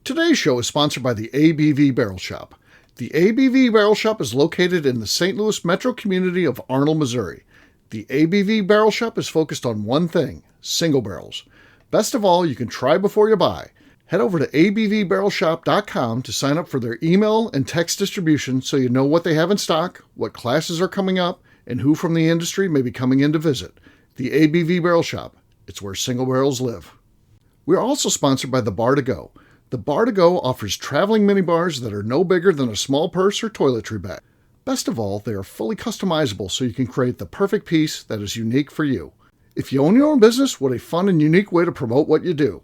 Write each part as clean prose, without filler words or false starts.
Today's show is sponsored by the ABV Barrel Shop. The ABV Barrel Shop is located in the St. Louis metro community of Arnold, Missouri. The ABV Barrel Shop is focused on one thing: single barrels. Best of all, you can try before you buy. Head over to abvbarrelshop.com to sign up for their email and text distribution so you know what they have in stock, what classes are coming up, and who from the industry may be coming in to visit. The ABV Barrel Shop. It's where single barrels live. We are also sponsored by the Bar to Go. The Bar to Go offers traveling minibars that are no bigger than a small purse or toiletry bag. Best of all, they are fully customizable so you can create the perfect piece that is unique for you. If you own your own business, what a fun and unique way to promote what you do.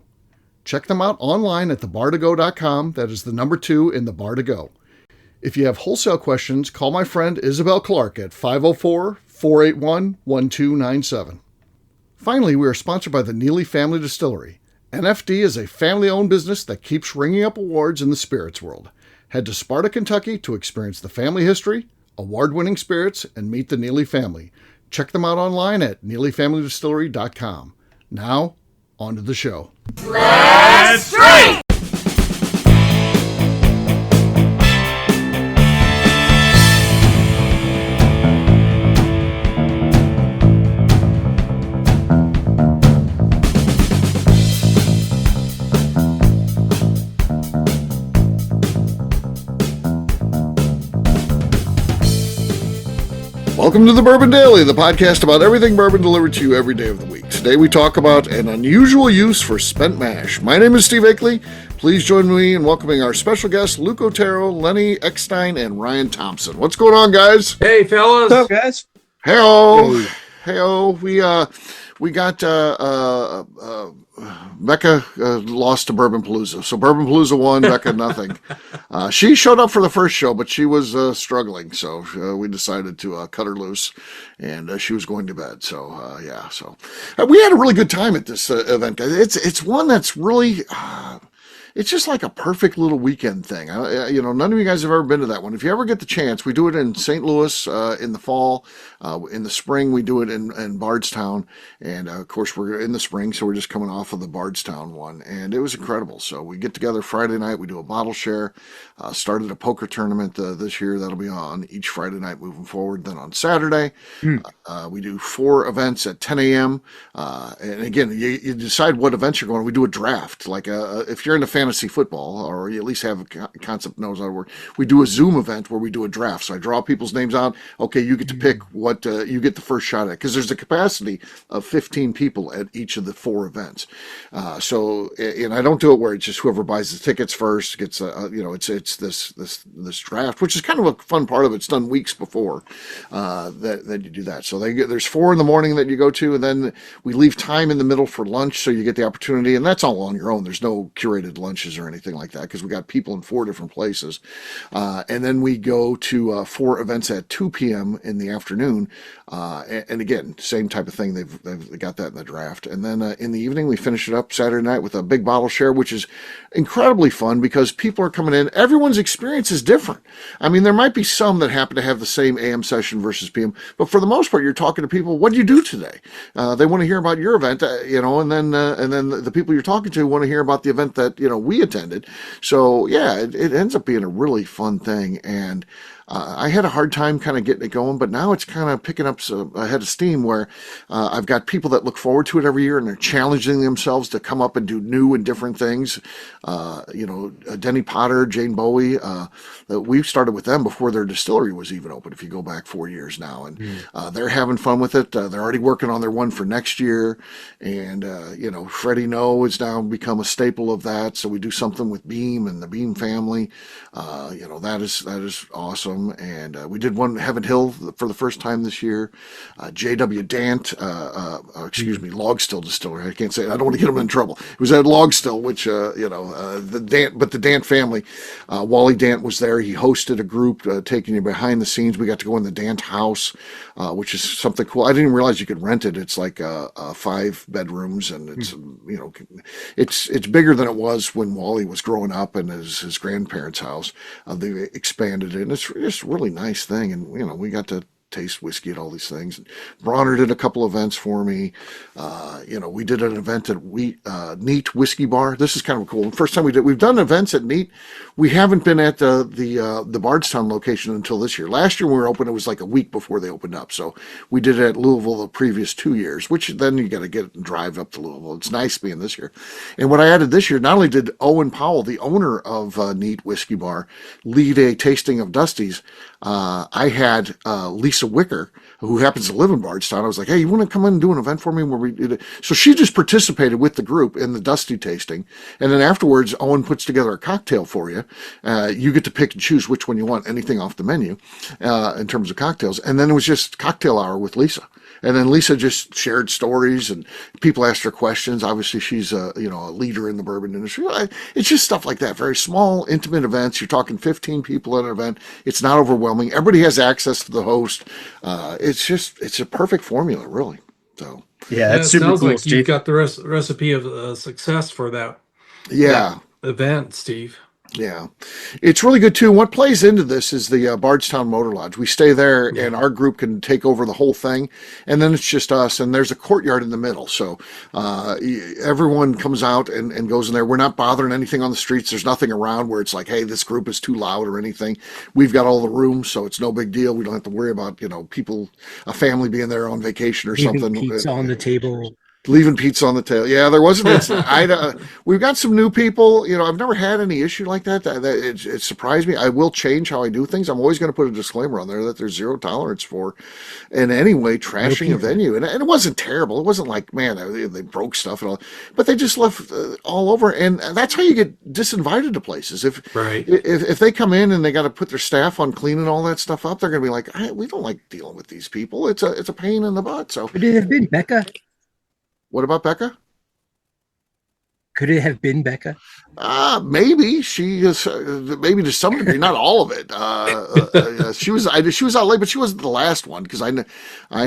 Check them out online at thebar2go.com. That is the number 2 in the Bar to Go. If you have wholesale questions, call my friend Isabel Clark at 504-481-1297. Finally, we are sponsored by the Neely Family Distillery. NFD is a family-owned business that keeps ringing up awards in the spirits world. Head to Sparta, Kentucky to experience the family history, award-winning spirits, and meet the Neely family. Check them out online at neelyfamilydistillery.com. Now, on to the show. Let's drink! Welcome to the Bourbon Daily, the podcast about everything bourbon delivered to you every day of the week. Today we talk about an unusual use for spent mash. My name is Steve Akeley. Please join me in welcoming our special guests, Luke Otero, Lenny Eckstein, and Ryan Thompson. What's going on, guys? Hey, fellas. What's up, guys? Hey-o. Hey-o. We got Becca lost to Bourbon Palooza. So Bourbon Palooza won, Becca nothing. She showed up for the first show, but she was struggling. So we decided to cut her loose, and she was going to bed. So, yeah. So we had a really good time at this event, guys. It's one that's really... it's just like a perfect little weekend thing. None of you guys have ever been to that one. If you ever get the chance, we do it in St. Louis in the fall. In the spring, we do it in Bardstown. And, of course, we're in the spring, so we're just coming off of the Bardstown one. And it was incredible. So we get together Friday night. We do a bottle share. Started a poker tournament this year. That'll be on each Friday night moving forward. Then on Saturday, we do 4 events at 10 a.m. And, again, you decide what events you're going to. We do a draft. Like if you're into fantasy football, or you at least have a concept knows how to work, we do a Zoom event where we do a draft. So I draw people's names out. Okay, you get to pick what you get the first shot at, because there's a capacity of 15 people at each of the 4 events. And I don't do it where it's just whoever buys the tickets first gets. It's this draft, which is kind of a fun part of it. It's done weeks before that you do that. So there's 4 in the morning that you go to, and then we leave time in the middle for lunch, so you get the opportunity, and that's all on your own. There's no curated lunches or anything like that, because we got people in 4 different places. And then we go to 4 events at 2 p.m. in the afternoon. And again, same type of thing. They've got that in the draft. And then in the evening, we finish it up Saturday night with a big bottle share, which is incredibly fun because people are coming in. Everyone's experience is different. I mean, there might be some that happen to have the same AM session versus PM, but for the most part, you're talking to people. What did you do today? They want to hear about your event, and then the people you're talking to want to hear about the event that we attended. So yeah, it ends up being a really fun thing. And I had a hard time kind of getting it going, but now it's kind of picking up a head of steam where I've got people that look forward to it every year, and they're challenging themselves to come up and do new and different things. Denny Potter, Jane Bowie, we started with them before their distillery was even open, if you go back 4 years now. And they're having fun with it. They're already working on their one for next year. And, Freddie No has now become a staple of that. So we do something with Beam and the Beam family. That is awesome. And we did one Heaven Hill for the first time this year. J.W. Dant, Log Still Distillery. I can't say it. I don't want to get them in trouble. It was at Log Still, which, the Dant family. Wally Dant was there. He hosted a group taking you behind the scenes. We got to go in the Dant house, which is something cool. I didn't even realize you could rent it. It's like 5 bedrooms, and it's it's bigger than it was when Wally was growing up in his grandparents' house. They expanded it, and it's just a really nice thing. And we got to taste whiskey and all these things. And Bronner did a couple events for me. We did an event at Neat Whiskey Bar. This is kind of cool. First time we've done events at Neat. We haven't been at the Bardstown location until this year. Last year when we were open, it was like a week before they opened up. So we did it at Louisville the previous 2 years, which then you got to get and drive up to Louisville. It's nice being this year. And what I added this year, not only did Owen Powell, the owner of Neat Whiskey Bar, lead a tasting of Dusty's, I had Lisa Wicker, who happens to live in Bardstown. I was like, hey, you want to come in and do an event for me where we did it? So she just participated with the group in the Dusty tasting. And then afterwards, Owen puts together a cocktail for you. You get to pick and choose which one you want, anything off the menu in terms of cocktails. And then it was just cocktail hour with Lisa. And then Lisa just shared stories and people asked her questions. Obviously, she's a leader in the bourbon industry. It's just stuff like that. Very small, intimate events. You're talking 15 people at an event. It's not overwhelming. Everybody has access to the host. It's a perfect formula, really. So yeah, that's super sounds cool, like Steve. you've got the recipe of success for that. Yeah. That event, Steve. Yeah, it's really good too. What plays into this is the Bardstown Motor Lodge. We stay there, and our group can take over the whole thing, and then it's just us. And there's a courtyard in the middle, so everyone comes out and goes in there. We're not bothering anything on the streets. There's nothing around where it's like, hey, this group is too loud or anything. We've got all the rooms, so it's no big deal. We don't have to worry about people, a family being there on vacation or something. Pizza on the table. Leaving pizza on the table. Yeah, there was an incident. We've got some new people. I've never had any issue like that. It surprised me. I will change how I do things. I'm always going to put a disclaimer on there that there's zero tolerance for, in any way, trashing a venue. And it wasn't terrible. It wasn't like, man, they broke stuff and all. But they just left all over. And that's how you get disinvited to places. If they come in and they got to put their staff on cleaning all that stuff up, they're going to be like, we don't like dealing with these people. It's a pain in the butt. So Could it have been Becca? What about Becca? Could it have been Becca? Maybe she is. Maybe to some degree, not all of it. She was out late, but she wasn't the last one because I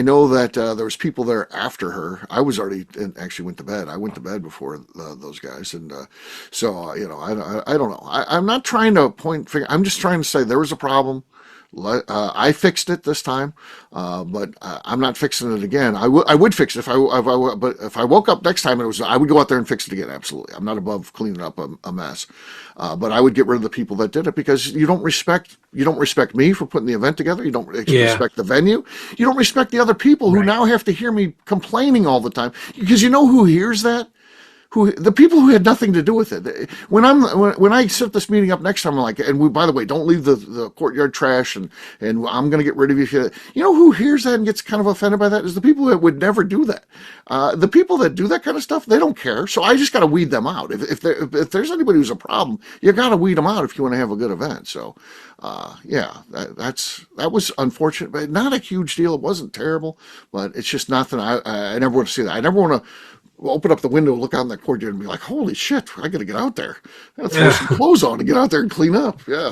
know that there was people there after her. I was already actually went to bed. I went to bed before those guys, and so I don't know. I'm not trying to point finger. I'm just trying to say there was a problem. I fixed it this time, but I'm not fixing it again. I would fix it but if I woke up next time and I would go out there and fix it again. Absolutely, I'm not above cleaning up a mess, but I would get rid of the people that did it because you don't respect me for putting the event together. You don't respect the venue. You don't respect the other people who now have to hear me complaining all the time because you know who hears that. The people who had nothing to do with it. When I set this meeting up next time, I'm like, and by the way, don't leave the courtyard trash, and I'm going to get rid of you. You know who hears that and gets kind of offended by that is the people that would never do that. The people that do that kind of stuff, they don't care. So I just got to weed them out. If there's anybody who's a problem, you got to weed them out if you want to have a good event. So, that was unfortunate, but not a huge deal. It wasn't terrible, but it's just nothing. I never want to see that. I never want to open up the window, look out in that courtyard, and be like, "Holy shit! I got to get out there. I got to throw some clothes on and get out there and clean up." Yeah.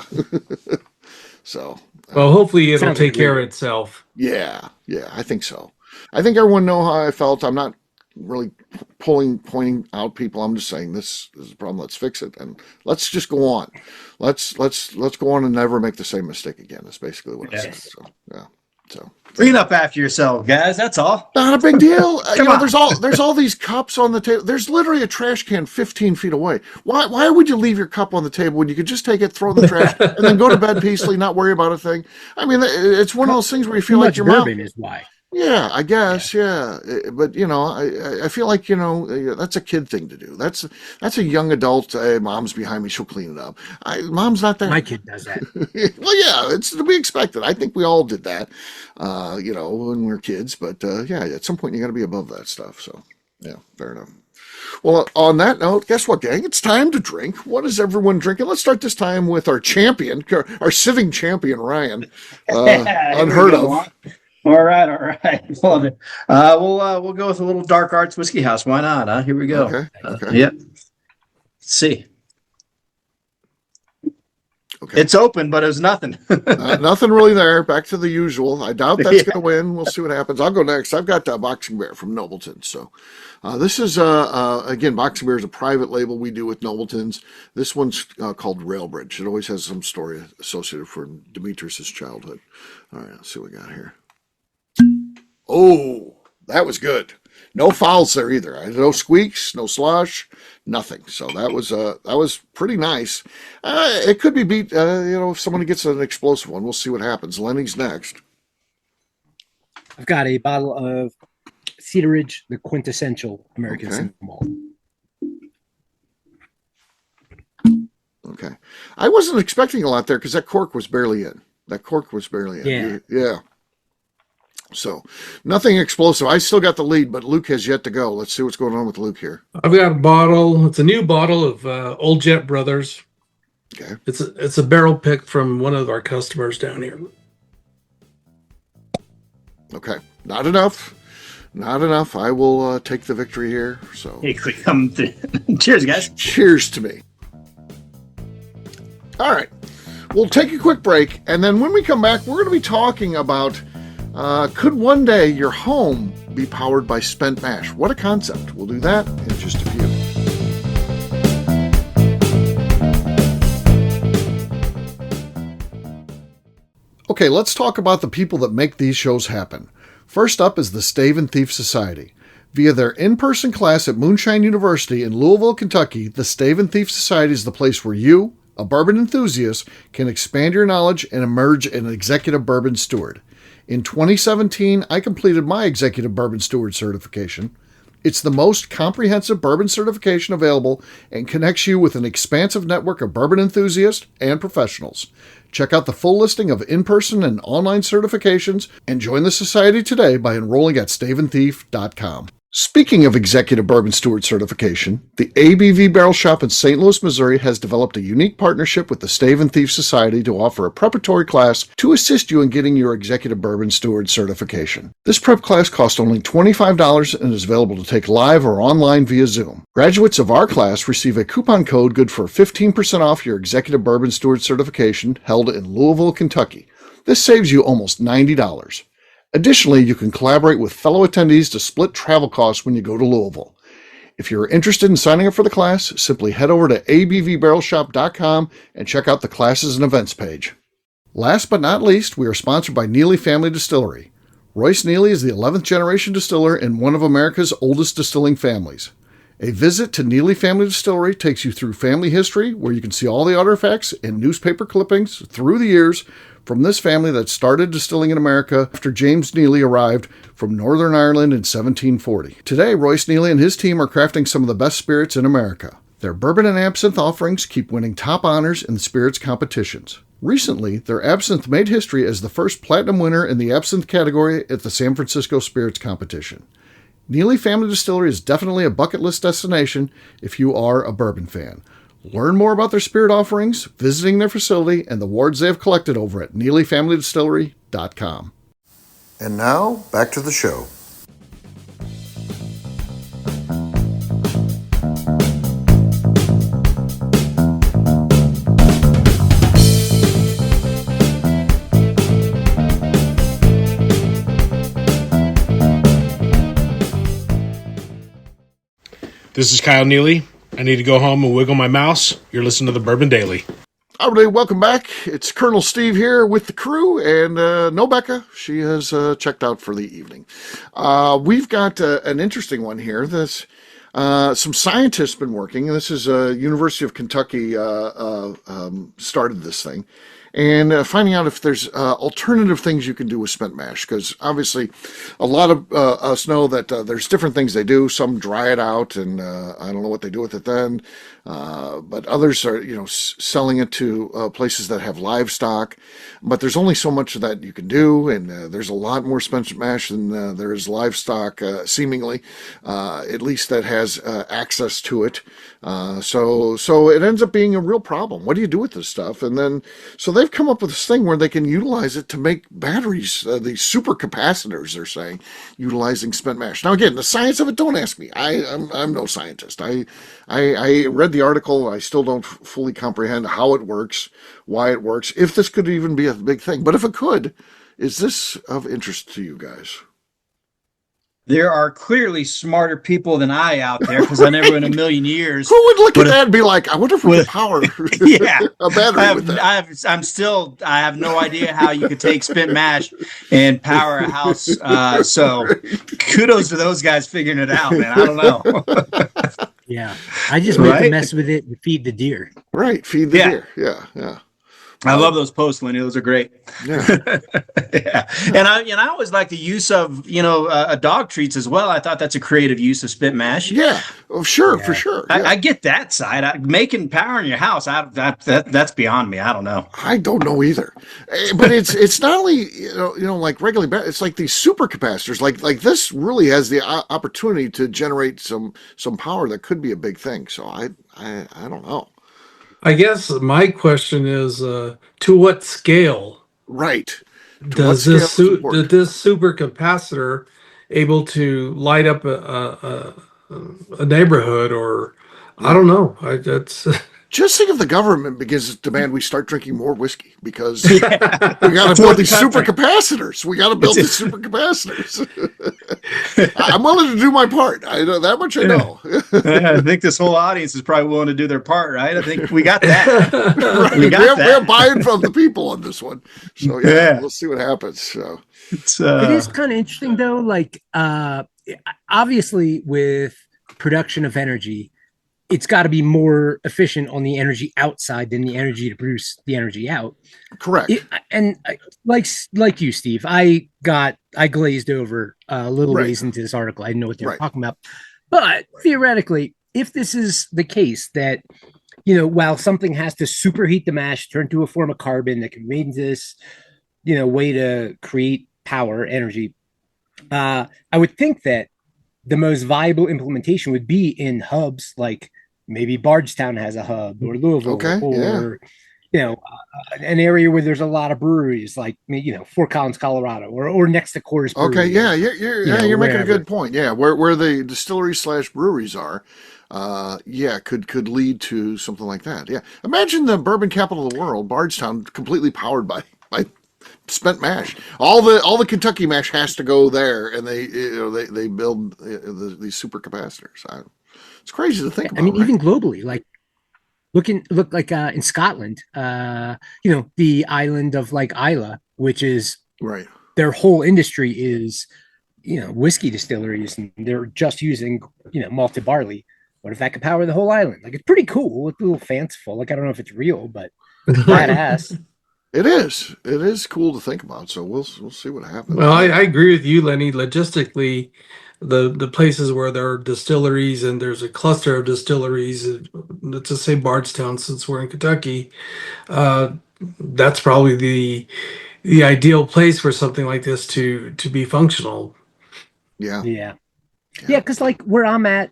So. Well, hopefully it'll take care of itself. Yeah, I think so. I think everyone know how I felt. I'm not really pointing out people. I'm just saying this is a problem. Let's fix it and let's just go on. Let's go on and never make the same mistake again. That's basically what I said. So yeah. So clean up after yourself, guys. That's all. Not a big deal. There's all these cups on the table. There's literally a trash can 15 feet away. Why would you leave your cup on the table when you could just take it, throw it in the trash, and then go to bed peacefully, not worry about a thing? I mean, it's one of those things where you feel like your bourbon is why. Yeah, I guess. Yeah, but I feel like that's a kid thing to do. That's a young adult. Hey, mom's behind me; she'll clean it up. Mom's not there. My kid does that. Well, yeah, it's to be expected. I think we all did that, when we were kids. But at some point you got to be above that stuff. So yeah, fair enough. Well, on that note, guess what, gang? It's time to drink. What is everyone drinking? Let's start this time with our champion, our sitting champion, Ryan. Unheard of. All right. Love it. We'll go with a little Dark Arts Whiskey House. Why not? Huh? Here we go. Okay. Yep. Let's see. Okay. It's open, but it was nothing. Nothing really there. Back to the usual. I doubt that's going to win. We'll see what happens. I'll go next. I've got Boxing Bear from Nobleton. So this is, again, Boxing Bear is a private label we do with Nobleton's. This one's called Railbridge. It always has some story associated from Demetrius's childhood. All right, let's see what we got here. Oh, that was good. No fouls there either. No squeaks, no slosh, nothing. So that was pretty nice. It could be beat. If someone gets an explosive one, we'll see what happens. Lenny's next. I've got a bottle of Cedar Ridge, the quintessential American Okay. single malt. Okay. I wasn't expecting a lot there because that cork was barely in. Yeah. Yeah. So nothing explosive. I still got the lead, but Luke has yet to go. Let's see what's going on with Luke here. I've got a bottle. It's a new bottle of Old Jet Brothers. Okay. It's a barrel pick from one of our customers down here. Okay. Not enough. I will take the victory here. So Cheers, guys. cheers to me. All right. We'll take a quick break. And then when we come back, we're going to be talking about could one day your home be powered by spent mash? What a concept. We'll do that in just a few. Okay, let's talk about the people that make these shows happen. First up is the Stave and Thief Society. Via their in-person class at Moonshine University in Louisville, Kentucky, the Stave and Thief Society is the place where you, a bourbon enthusiast, can expand your knowledge and emerge an executive bourbon steward. In 2017, I completed my executive bourbon steward certification. It's the most comprehensive bourbon certification available and connects you with an expansive network of bourbon enthusiasts and professionals. Check out the full listing of in-person and online certifications and join the society today by enrolling at staveandthief.com. Speaking of executive bourbon steward certification, the ABV Barrel Shop in St. Louis, Missouri has developed a unique partnership with the Stave and Thief Society to offer a preparatory class to assist you in getting your executive bourbon steward certification. This prep class costs only $25 and is available to take live or online via Zoom. Graduates of our class receive a coupon code good for 15% off your executive bourbon steward certification held in Louisville, Kentucky. This saves you almost $90. Additionally, you can collaborate with fellow attendees to split travel costs when you go to Louisville. If you're interested in signing up for the class, simply head over to abvbarrelshop.com and check out the classes and events page. Last but not least, we are sponsored by Neely Family Distillery. Royce Neely is the 11th generation distiller in one of America's oldest distilling families. A visit to Neely Family Distillery takes you through family history, where you can see all the artifacts and newspaper clippings through the years from this family that started distilling in America after James Neely arrived from Northern Ireland in 1740. Today, Royce Neely and his team are crafting some of the best spirits in America. Their bourbon and absinthe offerings keep winning top honors in spirits competitions. Recently, their absinthe made history as the first platinum winner in the absinthe category at the San Francisco Spirits Competition. Neely Family Distillery is definitely a bucket list destination if you are a bourbon fan. Learn more about their spirit offerings, visiting their facility, and the awards they have collected over at NeelyFamilyDistillery.com. And now, back to the show. This is Kyle Neely. I need to go home and wiggle my mouse. You're listening to the Bourbon Daily. Everybody, welcome back. It's Colonel Steve here with the crew, and no Becca. She has checked out for the evening. We've got an interesting one here. This some scientists been working, and this is University of Kentucky started this thing, and finding out if there's alternative things you can do with spent mash, because obviously a lot of us know that there's different things they do. Some dry it out, and I don't know what they do with it then, but others are selling it to places that have livestock. But there's only so much that you can do, and there's a lot more spent mash than there is livestock, seemingly, at least that has access to it. So it ends up being a real problem. What do you do with this stuff? And then, so they've come up with this thing where they can utilize it to make batteries, these supercapacitors, they're saying, utilizing spent mash. Now, again, the science of it, don't ask me. I'm no scientist. I read the article. I still don't fully comprehend how it works, why it works, if this could even be a big thing. But if it could, is this of interest to you guys? there are clearly smarter people than I out there, because I never in a million years. Who would look at But that and be like, I wonder if we could power Yeah, a battery with that? I have no idea how you could take spent mash and power a house. So kudos to those guys figuring it out, man. I don't know. Yeah. I just make Right? a mess with it and feed the deer. Right, feed the Yeah. deer. Yeah, yeah. I love those posts, Lenny. Those are great. Yeah. Yeah, and I always like the use of dog treats as well. I thought that's a creative use of spent mash. Yeah, oh, sure, for sure. Yeah. I get that side. Making power in your house, that's beyond me. I don't know. I don't know either, but it's not only like regular. It's like these super capacitors. Like this really has the opportunity to generate some power that could be a big thing. So I don't know. I guess my question is, to what scale Right. To what does scale this is important? this supercapacitor able to light up a neighborhood, or I don't know. That's Just think if the government begins to demand we start drinking more whiskey because we got to build these super capacitors. We got to build these super capacitors. I'm willing to do my part. I know that much. I know. I think this whole audience is probably willing to do their part, right? I think we got that. Right. We got that. We're buying from the people on this one. So Yeah. we'll see what happens. So It's, It is kind of interesting though. Like, obviously with production of energy, it's got to be more efficient on the energy outside than the energy to produce the energy out. correct. Like you, Steve, I glazed over a little Right. ways into this article. I didn't know what they were Right. talking about. But theoretically, if this is the case that, while something has to superheat the mash, turn to a form of carbon that can made into this, way to create power, energy, I would think that the most viable implementation would be in hubs like maybe Bardstown has a hub, or Louisville, Okay, or an area where there's a lot of breweries, like Fort Collins, Colorado, or next to Coors Brewery. Okay, yeah, you're making a wherever. good point. Yeah, where the distilleries / breweries are, could lead to something like that. Yeah, imagine the bourbon capital of the world, Bardstown, completely powered by spent mash. All the Kentucky mash has to go there, and they build these super capacitors. It's crazy to think about. I mean, right? even globally, like look like in Scotland, the island of like Islay, which is Right. their whole industry is, whiskey distilleries, and they're just using, malted barley. What if that could power the whole island? Like, it's pretty cool. It's a little fanciful. Like, I don't know if it's real, but badass. It is. It is cool to think about. So we'll see what happens. well, I agree with you, Lenny. Logistically, the places where there are distilleries and there's a cluster of distilleries, let's just say Bardstown, since we're in Kentucky, that's probably the ideal place for something like this to be functional. Yeah. Yeah. Because like where I'm at,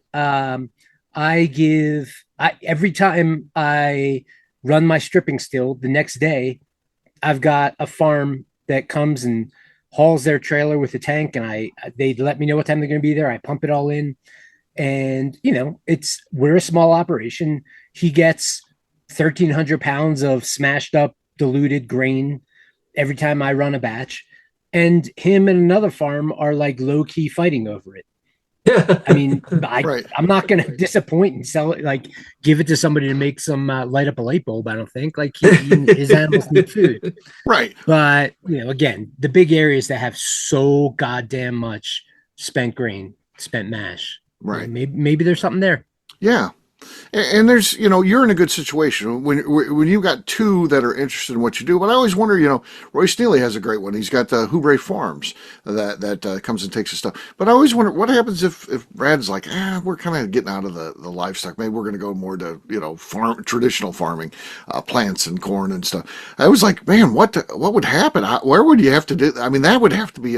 every time I run my stripping still, the next day, I've got a farm that comes and hauls their trailer with a tank, and they let me know what time they're going to be there. I pump it all in, and we're a small operation. He gets 1,300 pounds of smashed up diluted grain every time I run a batch, and him and another farm are like low key fighting over it. I mean, Right. I'm not going to disappoint and sell it, like give it to somebody to make some light up a light bulb. I don't think his animals need food. Right. But, again, the big areas that have so goddamn much spent grain, spent mash. Right. Maybe there's something there. Yeah. And there's, you're in a good situation when you got two that are interested in what you do. But I always wonder, Royce Neely has a great one. He's got the Houbre Farms that comes and takes his stuff. But I always wonder what happens if Brad's like, we're kind of getting out of the livestock. Maybe we're going to go more to, traditional farming, plants and corn and stuff. I was like, man, what would happen? Where would you have to do? I mean, that would have to be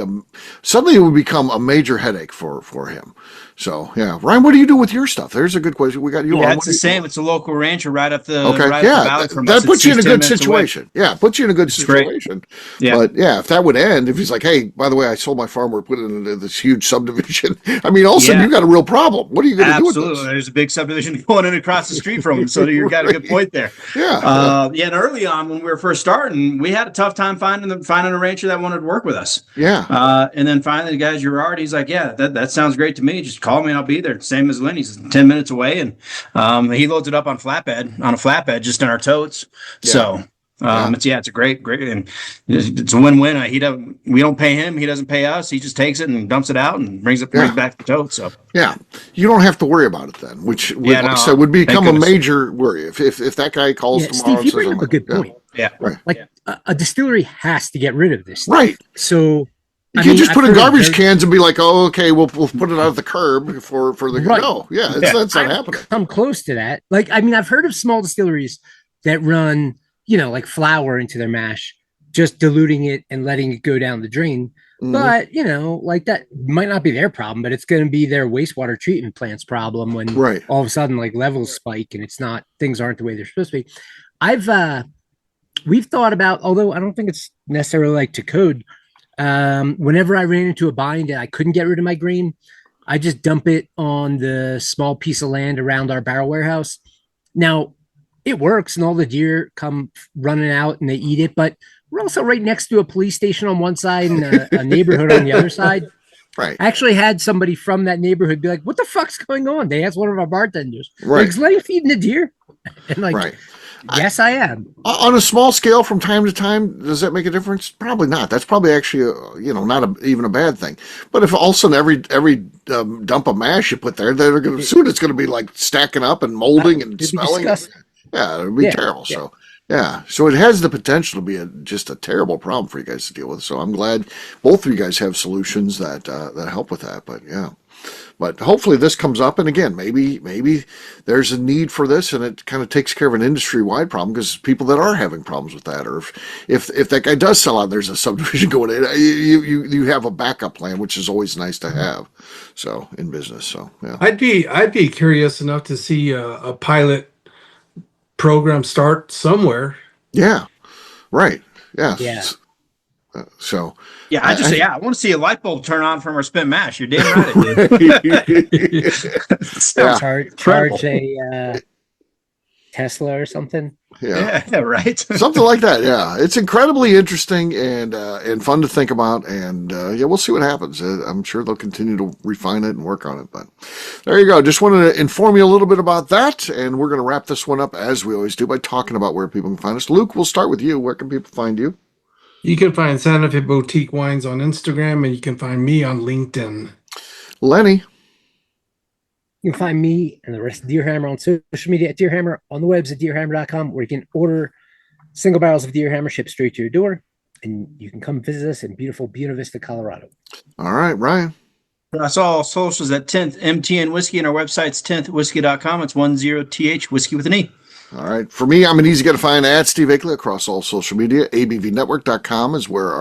suddenly it would become a major headache for him. So, yeah. Ryan, what do you do with your stuff? There's a good question. We got you Yeah, want? it's the same. It's a local rancher right up the Okay, right up the yeah, valley from that us. puts you in a He's good 10 minutes away. situation. Yeah, puts you in a good It's great. situation. Yeah. But yeah, if that would end, if he's like, hey, by the way, I sold my farm, we're putting it into this huge subdivision. I mean, all of a sudden Yeah. you got a real problem. What are you going to do with Absolutely. this? There's a big subdivision going in across the street from him. So you got a good point there. Yeah, Yeah. And early on when we were first starting, we had a tough time finding a rancher that wanted to work with us. yeah. And then finally the guy Gerard, he's like, yeah, that sounds great to me. Just call me and I'll be there. Same as Lynn. He's 10 minutes away. And he loads it up on a flatbed, just in our totes. Yeah. So Yeah. it's a great, and it's a win-win. We don't pay him. He doesn't pay us. He just takes it and dumps it out and brings it back to the tote. So Yeah, you don't have to worry about it then, which Yeah, like I no, said, would become a thank goodness. major worry if that guy calls Yeah, tomorrow. Steve, you and bring says, up a good point. yeah. Right. Like a distillery has to get rid of this stuff. Right. So You I can't mean, just I've put in heard of garbage very- cans and be like, oh, okay, we'll put it out of the curb for the Right. no. Yeah, Yeah. that's not I've happening. come close to that. Like, I mean, I've heard of small distilleries that run, like flour into their mash, just diluting it and letting it go down the drain. Mhm. But, like that might not be their problem, but it's going to be their wastewater treatment plant's problem when Right. all of a sudden like levels spike and things aren't the way they're supposed to be. We've thought about, although I don't think it's necessarily like to code, whenever I ran into a bind and I couldn't get rid of my grain, I just dump it on the small piece of land around our barrel warehouse. Now, it works and all the deer come running out and they eat it, but we're also right next to a police station on one side and a neighborhood on the other side. Right. I actually had somebody from that neighborhood be like, what the fuck's going on? They asked one of our bartenders. Right. Like, is Lenny feeding the deer? And like, Right. yes, I am. On a small scale, from time to time, does that make a difference? Probably not. That's probably actually, not even a bad thing. But if all of a sudden every dump of mash you put there, they're going to soon it's going to be like stacking up and molding and It'd be smelling. disgusting. Yeah, it would be Yeah, terrible. yeah. So so it has the potential to be just a terrible problem for you guys to deal with. So I'm glad both of you guys have solutions that help with that. But yeah. But hopefully this comes up, and again, maybe there's a need for this, and it kind of takes care of an industry-wide problem because people that are having problems with that, or if that guy does sell out, and there's a subdivision going in, you have a backup plan, which is always nice to have. So in business, so yeah, I'd be curious enough to see a pilot program start somewhere. yeah, right, yeah, Yeah. So Yeah, I want to see a light bulb turn on from our spent mash. You're damn right it did. Sounds Charge a Tesla or something. yeah. Right. Something like that, yeah. It's incredibly interesting and fun to think about, and we'll see what happens. I'm sure they'll continue to refine it and work on it. But there you go. Just wanted to inform you a little bit about that, and we're going to wrap this one up as we always do by talking about where people can find us. Luke, we'll start with you. Where can people find you? You can find Santa Fe Boutique Wines on Instagram, and you can find me on LinkedIn. Lenny. You can find me and the rest of Deerhammer on social media at Deerhammer, on the webs at deerhammer.com, where you can order single barrels of Deerhammer shipped straight to your door, and you can come visit us in beautiful Buena Vista, Colorado. All right, Ryan. That's all socials at 10th MTN Whiskey, and our website's 10thwhiskey.com. It's 10th whiskey with an E. All right. For me, I'm an easy guy to find at Steve Akeley across all social media. ABVnetwork.com is where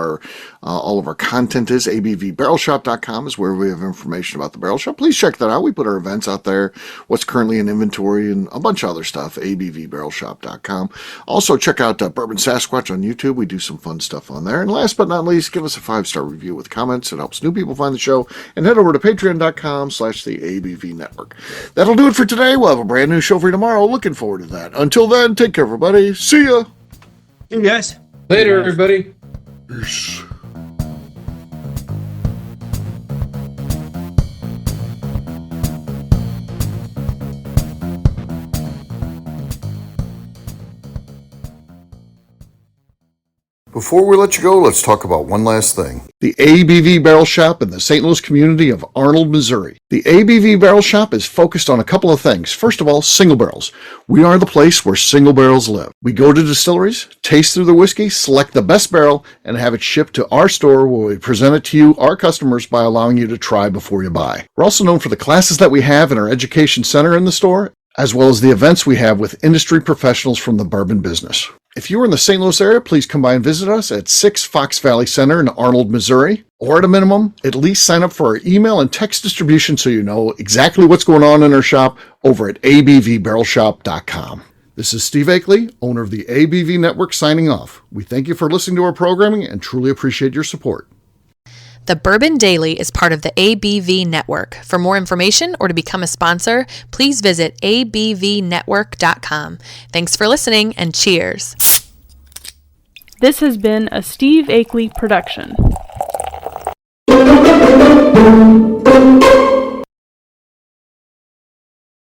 all of our content is. ABVBarrelShop.com is where we have information about the Barrel Shop. Please check that out. We put our events out there, what's currently in inventory, and a bunch of other stuff. ABVBarrelShop.com. Also, check out Bourbon Sasquatch on YouTube. We do some fun stuff on there. And last but not least, give us a 5-star review with comments. It helps new people find the show. And head over to patreon.com/the ABV Network. That'll do it for today. We'll have a brand new show for you tomorrow. Looking forward to that. Until then, take care, everybody. See ya. See you guys. Later, everybody. Peace. Before we let you go, let's talk about one last thing. The ABV Barrel Shop in the St. Louis community of Arnold, Missouri. The ABV Barrel Shop is focused on a couple of things. First of all, single barrels. We are the place where single barrels live. We go to distilleries, taste through the whiskey, select the best barrel, and have it shipped to our store where we present it to you, our customers, by allowing you to try before you buy. We're also known for the classes that we have in our education center in the store, as well as the events we have with industry professionals from the bourbon business. If you are in the St. Louis area, please come by and visit us at 6 Fox Valley Center in Arnold, Missouri. Or at a minimum, at least sign up for our email and text distribution so you know exactly what's going on in our shop over at abvbarrelshop.com. This is Steve Akeley, owner of the ABV Network, signing off. We thank you for listening to our programming and truly appreciate your support. The Bourbon Daily is part of the ABV Network. For more information or to become a sponsor, please visit abvnetwork.com. Thanks for listening and cheers. This has been a Steve Akeley production.